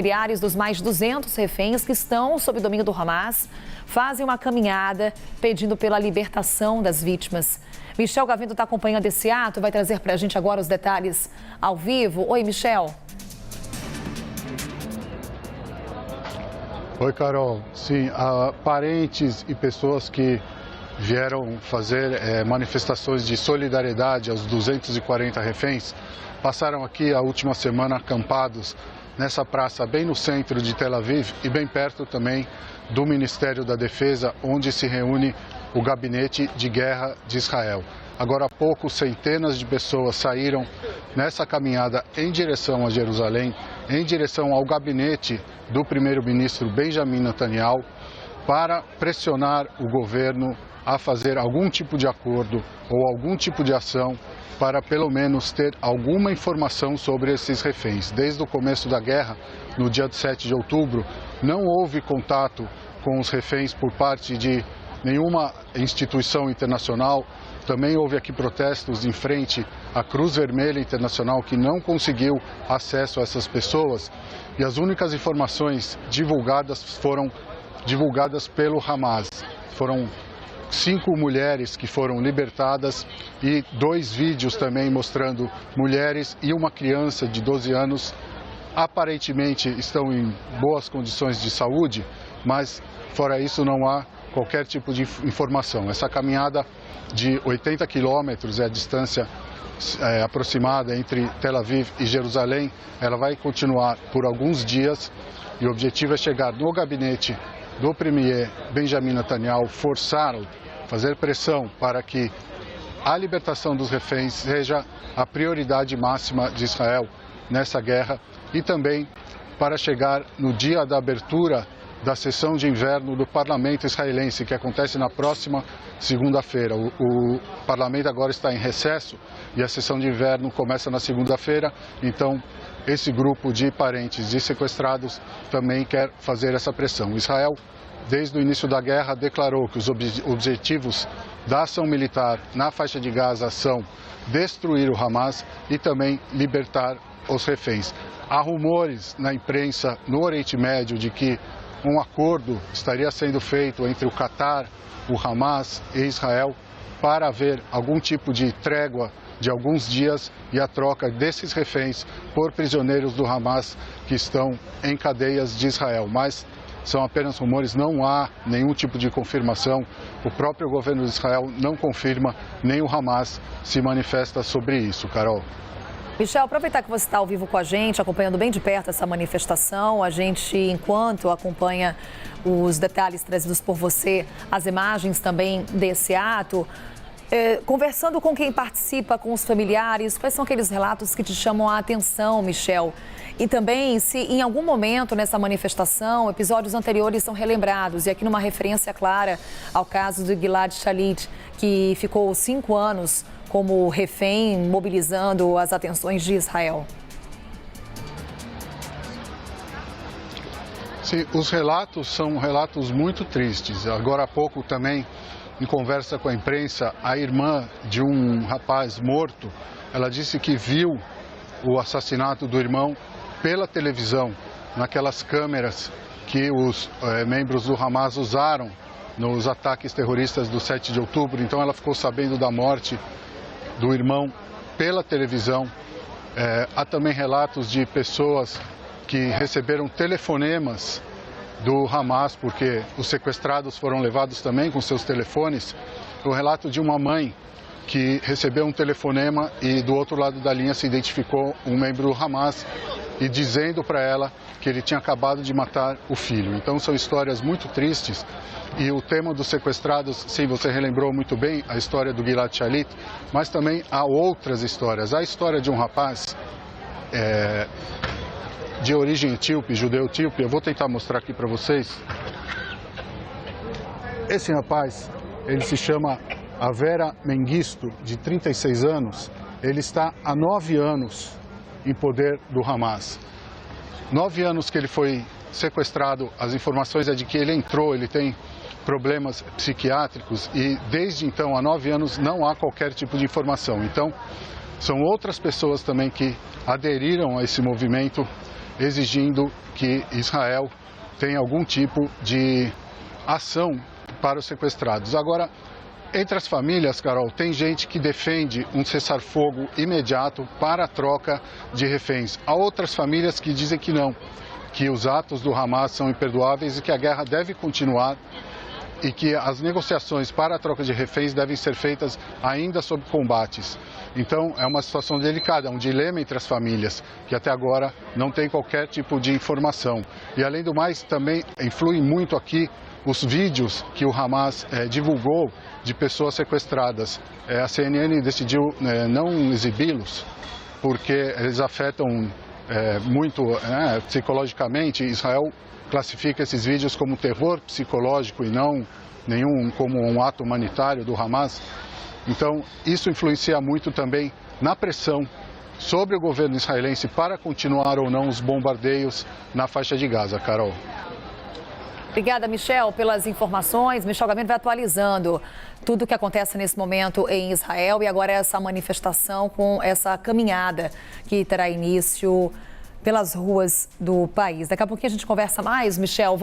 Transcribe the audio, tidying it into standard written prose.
Familiares dos mais de 200 reféns que estão sob domínio do Hamas fazem uma caminhada pedindo pela libertação das vítimas. Michel Gavento está acompanhando esse ato, vai trazer para a gente agora os detalhes ao vivo. Oi, Michel. Oi, Carol. Sim, parentes e pessoas que vieram fazer manifestações de solidariedade aos 240 reféns passaram aqui a última semana acampados nessa praça bem no centro de Tel Aviv e bem perto também do Ministério da Defesa, onde se reúne o Gabinete de Guerra de Israel. Agora há pouco, centenas de pessoas saíram nessa caminhada em direção a Jerusalém, em direção ao gabinete do primeiro-ministro Benjamin Netanyahu, para pressionar o governo a fazer algum tipo de acordo ou algum tipo de ação para pelo menos ter alguma informação sobre esses reféns. Desde o começo da guerra, no dia 7 de outubro, não houve contato com os reféns por parte de nenhuma instituição internacional. Também houve aqui protestos em frente à Cruz Vermelha Internacional, que não conseguiu acesso a essas pessoas. E as únicas informações divulgadas foram divulgadas pelo Hamas. Foram 5 mulheres que foram libertadas e 2 vídeos também mostrando mulheres e uma criança de 12 anos. Aparentemente estão em boas condições de saúde, mas fora isso não há qualquer tipo de informação. Essa caminhada de 80 quilômetros é a distância aproximada entre Tel Aviv e Jerusalém. Ela vai continuar por alguns dias e o objetivo é chegar no gabinete do premier Benjamin Netanyahu, fazer pressão para que a libertação dos reféns seja a prioridade máxima de Israel nessa guerra e também para chegar no dia da abertura da sessão de inverno do parlamento israelense, que acontece na próxima segunda-feira. O parlamento agora está em recesso e a sessão de inverno começa na segunda-feira, então esse grupo de parentes de sequestrados também quer fazer essa pressão. Israel, desde o início da guerra, declarou que os objetivos da ação militar na faixa de Gaza são destruir o Hamas e também libertar os reféns. Há rumores na imprensa no Oriente Médio de que um acordo estaria sendo feito entre o Catar, o Hamas e Israel para haver algum tipo de trégua de alguns dias e a troca desses reféns por prisioneiros do Hamas que estão em cadeias de Israel. Mas são apenas rumores, não há nenhum tipo de confirmação. O próprio governo de Israel não confirma, nem o Hamas se manifesta sobre isso, Carol. Michel, aproveitar que você está ao vivo com a gente, acompanhando bem de perto essa manifestação, a gente, enquanto acompanha os detalhes trazidos por você, as imagens também desse ato, conversando com quem participa, com os familiares, quais são aqueles relatos que te chamam a atenção, Michel? E também, se em algum momento nessa manifestação, episódios anteriores são relembrados, e aqui numa referência clara ao caso do Gilad Shalit, que ficou 5 anos como refém, mobilizando as atenções de Israel. Sim, os relatos são relatos muito tristes. Agora há pouco também, em conversa com a imprensa, a irmã de um rapaz morto, ela disse que viu o assassinato do irmão pela televisão, naquelas câmeras que os membros do Hamas usaram nos ataques terroristas do 7 de outubro. Então ela ficou sabendo da morte do irmão pela televisão. Há também relatos de pessoas que receberam telefonemas do Hamas, porque os sequestrados foram levados também com seus telefones. O relato de uma mãe que recebeu um telefonema e do outro lado da linha se identificou um membro do Hamas e dizendo para ela que ele tinha acabado de matar o filho. Então são histórias muito tristes. E o tema dos sequestrados, sim, você relembrou muito bem a história do Gilad Shalit, mas também há outras histórias. Há a história de um rapaz de origem etíope, judeu etíope. Eu vou tentar mostrar aqui para vocês. Esse rapaz, ele se chama Avera Mengistu, de 36 anos. Ele está há 9 anos em poder do Hamas. 9 anos que ele foi sequestrado, as informações é de que ele entrou, ele tem problemas psiquiátricos e desde então, há 9 anos, não há qualquer tipo de informação. Então, são outras pessoas também que aderiram a esse movimento exigindo que Israel tenha algum tipo de ação para os sequestrados. Agora, entre as famílias, Carol, tem gente que defende um cessar-fogo imediato para a troca de reféns. Há outras famílias que dizem que não, que os atos do Hamas são imperdoáveis e que a guerra deve continuar e que as negociações para a troca de reféns devem ser feitas ainda sob combates. Então, é uma situação delicada, é um dilema entre as famílias, que até agora não tem qualquer tipo de informação. E, além do mais, também influi muito aqui os vídeos que o Hamas divulgou de pessoas sequestradas. A CNN decidiu não exibi-los, porque eles afetam muito psicologicamente. Israel classifica esses vídeos como terror psicológico e não nenhum como um ato humanitário do Hamas. Então, isso influencia muito também na pressão sobre o governo israelense para continuar ou não os bombardeios na faixa de Gaza, Carol. Obrigada, Michel, pelas informações. Michel Gamino vai atualizando tudo o que acontece nesse momento em Israel e agora essa manifestação com essa caminhada que terá início pelas ruas do país. Daqui a pouquinho a gente conversa mais, Michel.